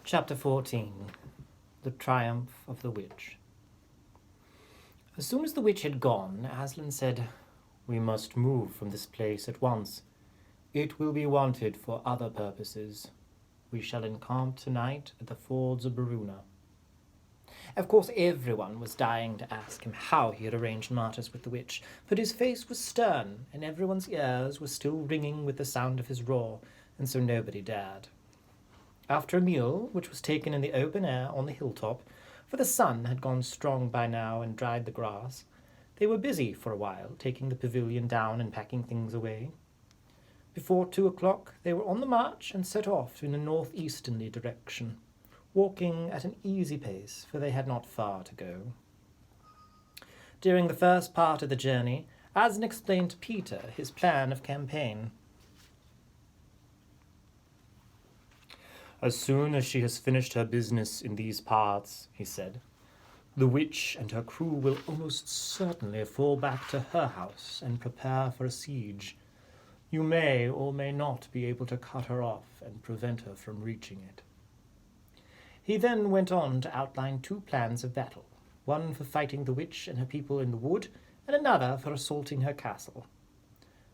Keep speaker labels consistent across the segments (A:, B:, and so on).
A: Chapter 14. The Triumph of the Witch. As soon as the witch had gone, Aslan said, "We must move from this place at once. It will be wanted for other purposes. We shall encamp tonight at the fords of Baruna." Of course, everyone was dying to ask him how he had arranged matters with the witch, but his face was stern, and everyone's ears were still ringing with the sound of his roar, and so nobody dared. After a meal, which was taken in the open air on the hilltop, for the sun had gone strong by now and dried the grass, they were busy for a while, taking the pavilion down and packing things away. Before 2 o'clock, they were on the march and set off in a northeasterly direction, walking at an easy pace, for they had not far to go. During the first part of the journey, Aslan explained to Peter his plan of campaign. "As soon as she has finished her business in these parts," he said, "the witch and her crew will almost certainly fall back to her house and prepare for a siege. You may or may not be able to cut her off and prevent her from reaching it." He then went on to outline 2 plans of battle, one for fighting the witch and her people in the wood, and another for assaulting her castle.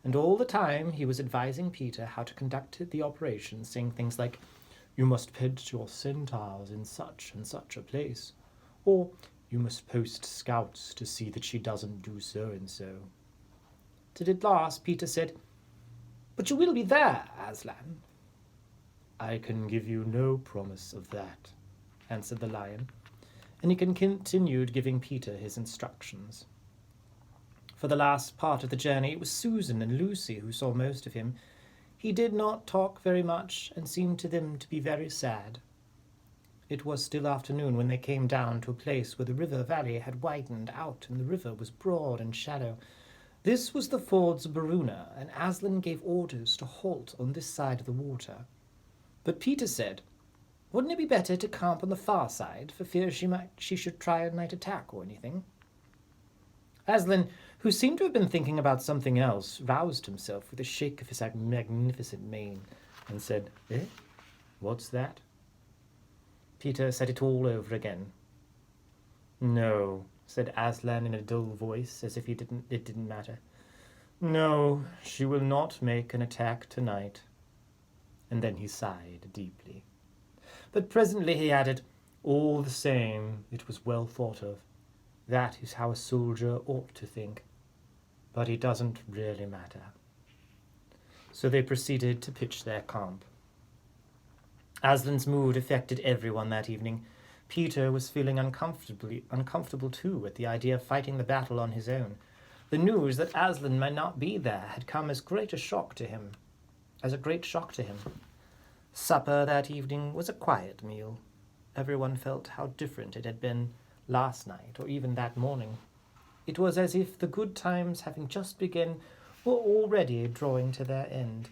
A: And all the time he was advising Peter how to conduct the operation, saying things like, "You must pitch your centaurs in such and such a place," or "You must post scouts to see that she doesn't do so and so." Till at last Peter said, "But you will be there, Aslan." "I can give you no promise of that," answered the lion, and he continued giving Peter his instructions. For the last part of the journey it was Susan and Lucy who saw most of him. He did not talk very much, and seemed to them to be very sad. It was still afternoon when they came down to a place where the river valley had widened out, and the river was broad and shallow. This was the fords of Baruna, and Aslan gave orders to halt on this side of the water. But Peter said, "Wouldn't it be better to camp on the far side, for fear she should try a night attack or anything?" Aslan, who seemed to have been thinking about something else, roused himself with a shake of his magnificent mane, and said, "Eh? What's that?" Peter said it all over again. "No," said Aslan in a dull voice, as if it didn't matter. "No, she will not make an attack tonight." And then he sighed deeply. But presently he added, "All the same, it was well thought of. That is how a soldier ought to think. But it doesn't really matter." So they proceeded to pitch their camp. Aslan's mood affected everyone that evening. Peter was feeling uncomfortable too at the idea of fighting the battle on his own. The news that Aslan might not be there had come as a great shock to him. Supper that evening was a quiet meal. Everyone felt how different it had been last night, or even that morning. It was as if the good times, having just begun, were already drawing to their end.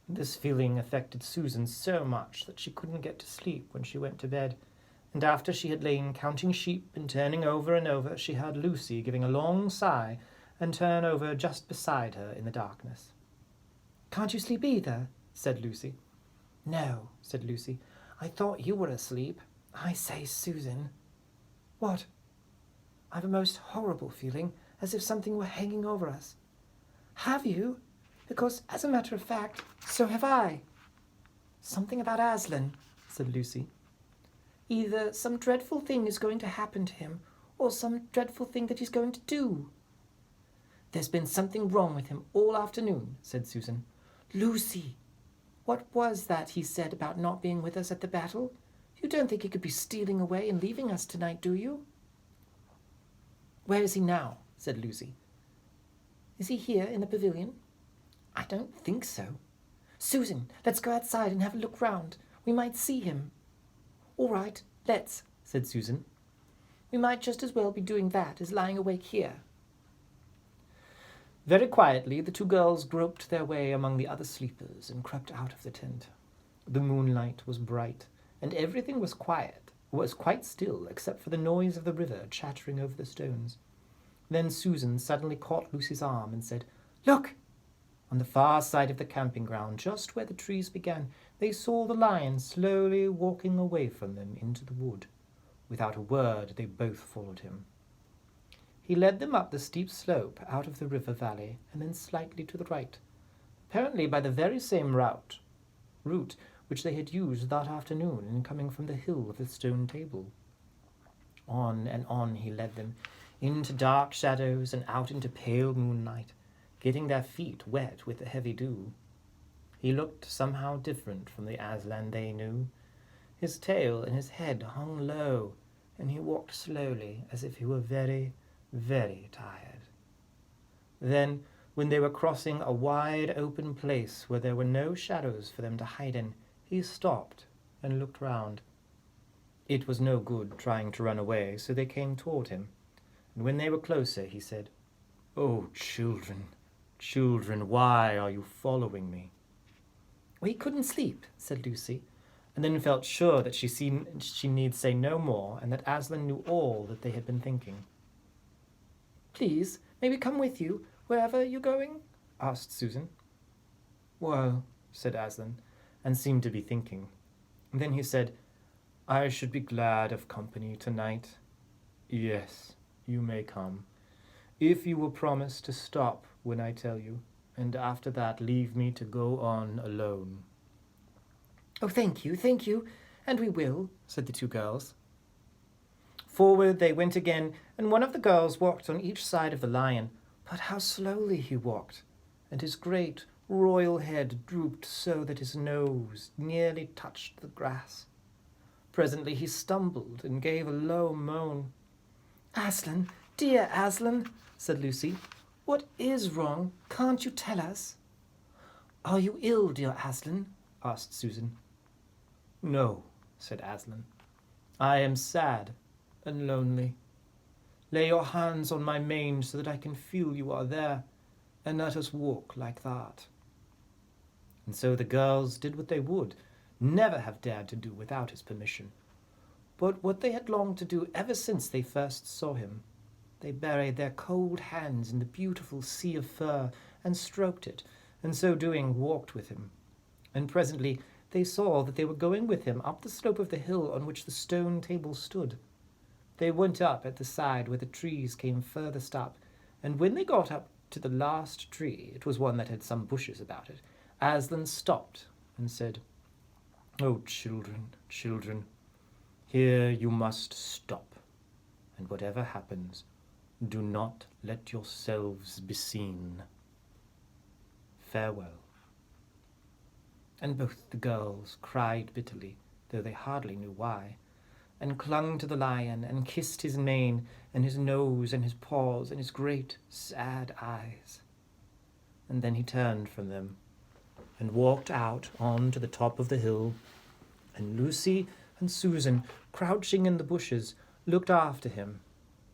A: This feeling affected Susan so much that she couldn't get to sleep when she went to bed, and after she had lain counting sheep and turning over and over, she heard Lucy giving a long sigh and turn over just beside her in the darkness. "Can't you sleep either?" said Lucy. "No," said Lucy. "I thought you were asleep. I say, Susan." "What?" "I've a most horrible feeling, as if something were hanging over us." "Have you? Because, as a matter of fact, so have I." "Something about Aslan," said Lucy. "Either some dreadful thing is going to happen to him, or some dreadful thing that he's going to do." "There's been something wrong with him all afternoon," said Susan. "Lucy, what was that he said about not being with us at the battle? You don't think he could be stealing away and leaving us tonight, do you?" "Where is he now?" said Lucy. "Is he here in the pavilion?" "I don't think so." "Susan, let's go outside and have a look round. We might see him." "All right, let's," said Susan. "We might just as well be doing that as lying awake here." Very quietly the 2 girls groped their way among the other sleepers and crept out of the tent. The moonlight was bright, and everything was quite still, except for the noise of the river chattering over the stones. Then Susan suddenly caught Lucy's arm and said, "Look!" On the far side of the camping ground, just where the trees began, they saw the lion slowly walking away from them into the wood. Without a word, they both followed him. He led them up the steep slope out of the river valley and then slightly to the right, apparently by the very same route which they had used that afternoon in coming from the hill of the stone table. On and on he led them, into dark shadows and out into pale moonlight, getting their feet wet with the heavy dew. He looked somehow different from the Aslan they knew. His tail and his head hung low, and he walked slowly as if he were very, very tired. Then, when they were crossing a wide open place where there were no shadows for them to hide in, he stopped and looked round. It was no good trying to run away, so they came toward him, and when they were closer, he said, "Oh, children, children, why are you following me?" "We couldn't sleep," said Lucy, and then felt sure that she need say no more, and that Aslan knew all that they had been thinking. "Please, may we come with you, wherever you're going?" asked Susan. "Well," said Aslan, and seemed to be thinking. And then he said, "I should be glad of company tonight. Yes, you may come, if you will promise to stop when I tell you, and after that leave me to go on alone." "Oh, thank you, and we will," said the two girls. Forward they went again, and one of the girls walked on each side of the lion, but how slowly he walked, and his great royal head drooped so that his nose nearly touched the grass. Presently he stumbled and gave a low moan. "Aslan, dear Aslan," said Lucy, "what is wrong? Can't you tell us?" "Are you ill, dear Aslan?" asked Susan. "No," said Aslan. "I am sad and lonely. Lay your hands on my mane so that I can feel you are there, and let us walk like that." And so the girls did what they would never have dared to do without his permission, but what they had longed to do ever since they first saw him. They buried their cold hands in the beautiful sea of fur and stroked it, and so doing walked with him. And presently they saw that they were going with him up the slope of the hill on which the stone table stood. They went up at the side where the trees came furthest up, and when they got up to the last tree, it was one that had some bushes about it, Aslan stopped and said, "Oh, children, children, here you must stop, and whatever happens, do not let yourselves be seen. Farewell." And both the girls cried bitterly, though they hardly knew why, and clung to the lion and kissed his mane and his nose and his paws and his great sad eyes. And then he turned from them and walked out on to the top of the hill, and Lucy and Susan, crouching in the bushes, looked after him,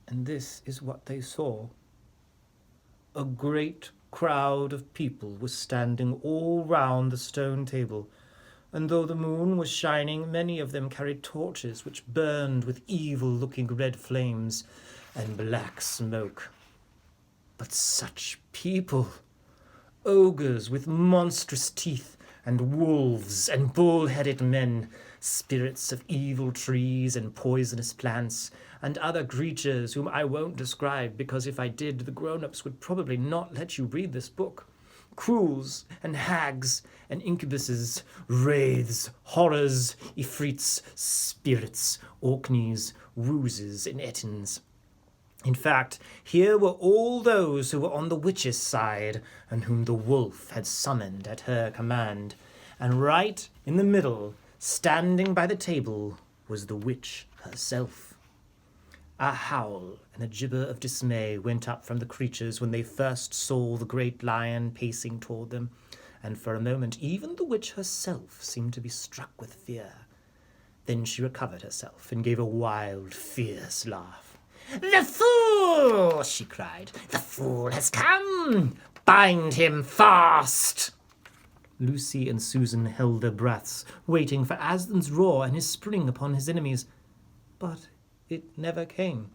A: and this is what they saw. A great crowd of people was standing all round the stone table, and though the moon was shining, many of them carried torches which burned with evil-looking red flames and black smoke. But such people! Ogres with monstrous teeth, and wolves and bull-headed men, spirits of evil trees and poisonous plants, and other creatures whom I won't describe, because if I did, the grown-ups would probably not let you read this book. Cruels and hags and incubuses, wraiths, horrors, ifrits, spirits, orkneys, woozes, and ettins. In fact, here were all those who were on the witch's side, and whom the wolf had summoned at her command. And right in the middle, standing by the table, was the witch herself. A howl and a gibber of dismay went up from the creatures when they first saw the great lion pacing toward them, and for a moment even the witch herself seemed to be struck with fear. Then she recovered herself and gave a wild, fierce laugh. "The fool!" she cried. "The fool has come! Bind him fast!" Lucy and Susan held their breaths, waiting for Aslan's roar and his spring upon his enemies. But it never came.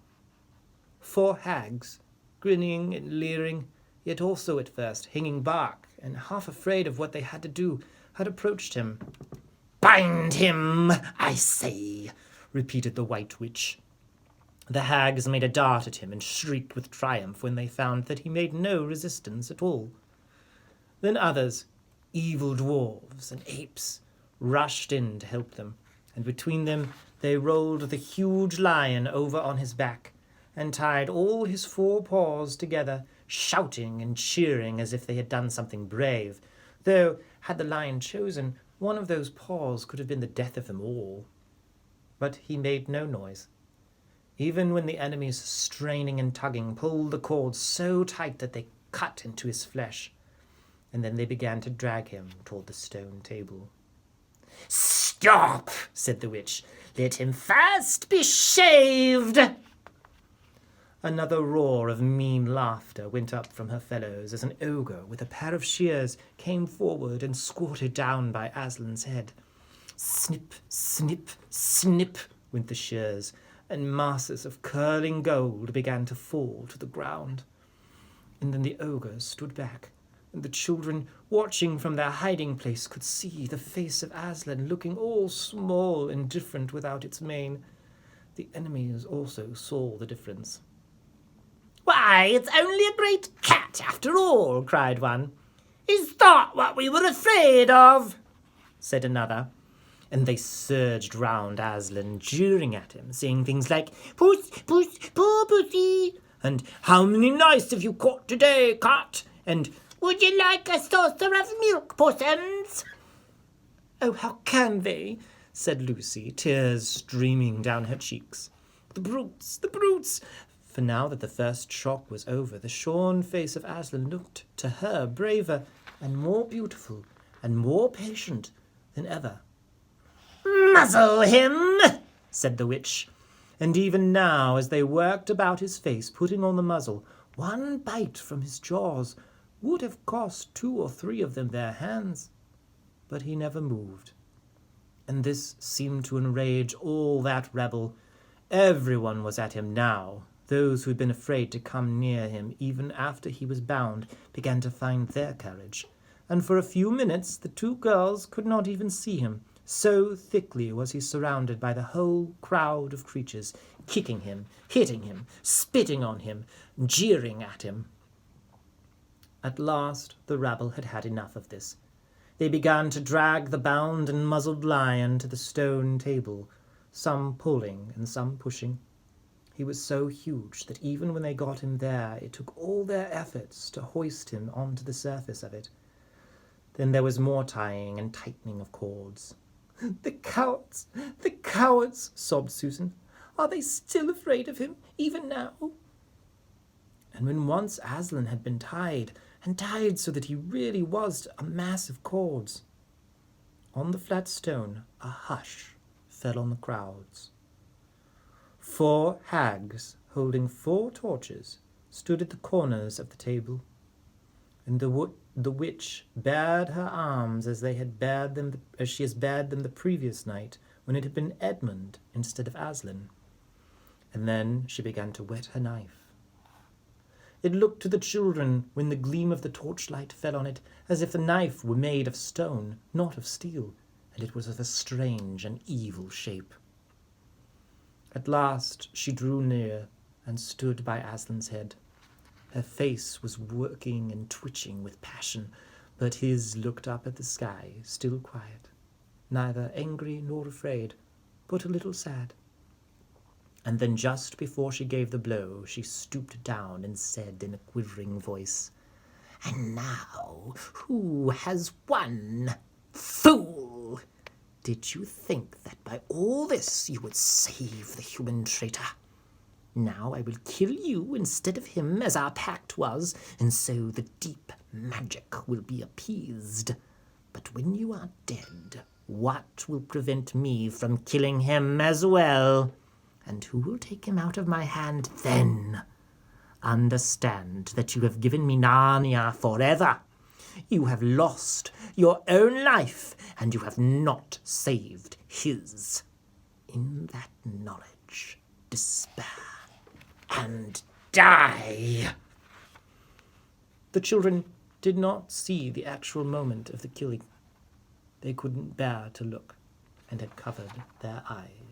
A: 4 hags, grinning and leering, yet also at first hanging back and half afraid of what they had to do, had approached him.
B: "Bind him, I say," repeated the White Witch.
A: The hags made a dart at him and shrieked with triumph when they found that he made no resistance at all. Then others, evil dwarves and apes, rushed in to help them, and between them they rolled the huge lion over on his back and tied all his 4 paws together, shouting and cheering as if they had done something brave, though, had the lion chosen, one of those paws could have been the death of them all. But he made no noise, even when the enemies, straining and tugging, pulled the cords so tight that they cut into his flesh, and then they began to drag him toward the stone table.
B: "Stop," said the witch. "Let him first be shaved."
A: Another roar of mean laughter went up from her fellows as an ogre with a pair of shears came forward and squatted down by Aslan's head. Snip, snip, snip went the shears, and masses of curling gold began to fall to the ground. And then the ogre stood back, and the children, watching from their hiding place, could see the face of Aslan looking all small and different without its mane. The enemies also saw the difference.
B: "Why, it's only a great cat after all," cried one. "Is that what we were afraid of?"
A: said another. And they surged round Aslan, jeering at him, saying things like, "Puss, puss, poor pussy," and "How many mice have you caught today, cat?" and
B: "Would you like a saucer of milk, pussums?"
A: "Oh, how can they?" said Lucy, tears streaming down her cheeks. "The brutes, the brutes!" For now that the first shock was over, the shorn face of Aslan looked, to her, braver and more beautiful and more patient than ever.
B: "Muzzle him,"
A: said the witch. And even now, as they worked about his face, putting on the muzzle, one bite from his jaws would have cost 2 or 3 of them their hands. But he never moved. And this seemed to enrage all that rabble. Everyone was at him now. Those who had been afraid to come near him even after he was bound began to find their courage, and for a few minutes the 2 girls could not even see him, so thickly was he surrounded by the whole crowd of creatures, kicking him, hitting him, spitting on him, jeering at him. At last the rabble had had enough of this. They began to drag the bound and muzzled lion to the stone table, some pulling and some pushing. He was so huge that even when they got him there, it took all their efforts to hoist him onto the surface of it. Then there was more tying and tightening of cords. "The cowards," sobbed Susan. "Are they still afraid of him, even now?" And when once Aslan had been tied, and tied so that he really was a mass of cords, on the flat stone a hush fell on the crowds. 4 hags, holding 4 torches, stood at the corners of the table, and the witch bared her arms as she had bared them the previous night, when it had been Edmund instead of Aslan. And then she began to whet her knife. It looked to the children, when the gleam of the torchlight fell on it, as if the knife were made of stone, not of steel, and it was of a strange and evil shape. At last she drew near and stood by Aslan's head. Her face was working and twitching with passion, but his looked up at the sky, still quiet, neither angry nor afraid, but a little sad. And then just before she gave the blow, she stooped down and said in a quivering voice,
B: "And now, who has won? Fool! Did you think that by all this you would save the human traitor? Now I will kill you instead of him, as our pact was, and so the deep magic will be appeased. But when you are dead, what will prevent me from killing him as well? And who will take him out of my hand then? Understand that you have given me Narnia forever. You have lost your own life, and you have not saved his. In that knowledge, despair and die."
A: The children did not see the actual moment of the killing. They couldn't bear to look, and had covered their eyes.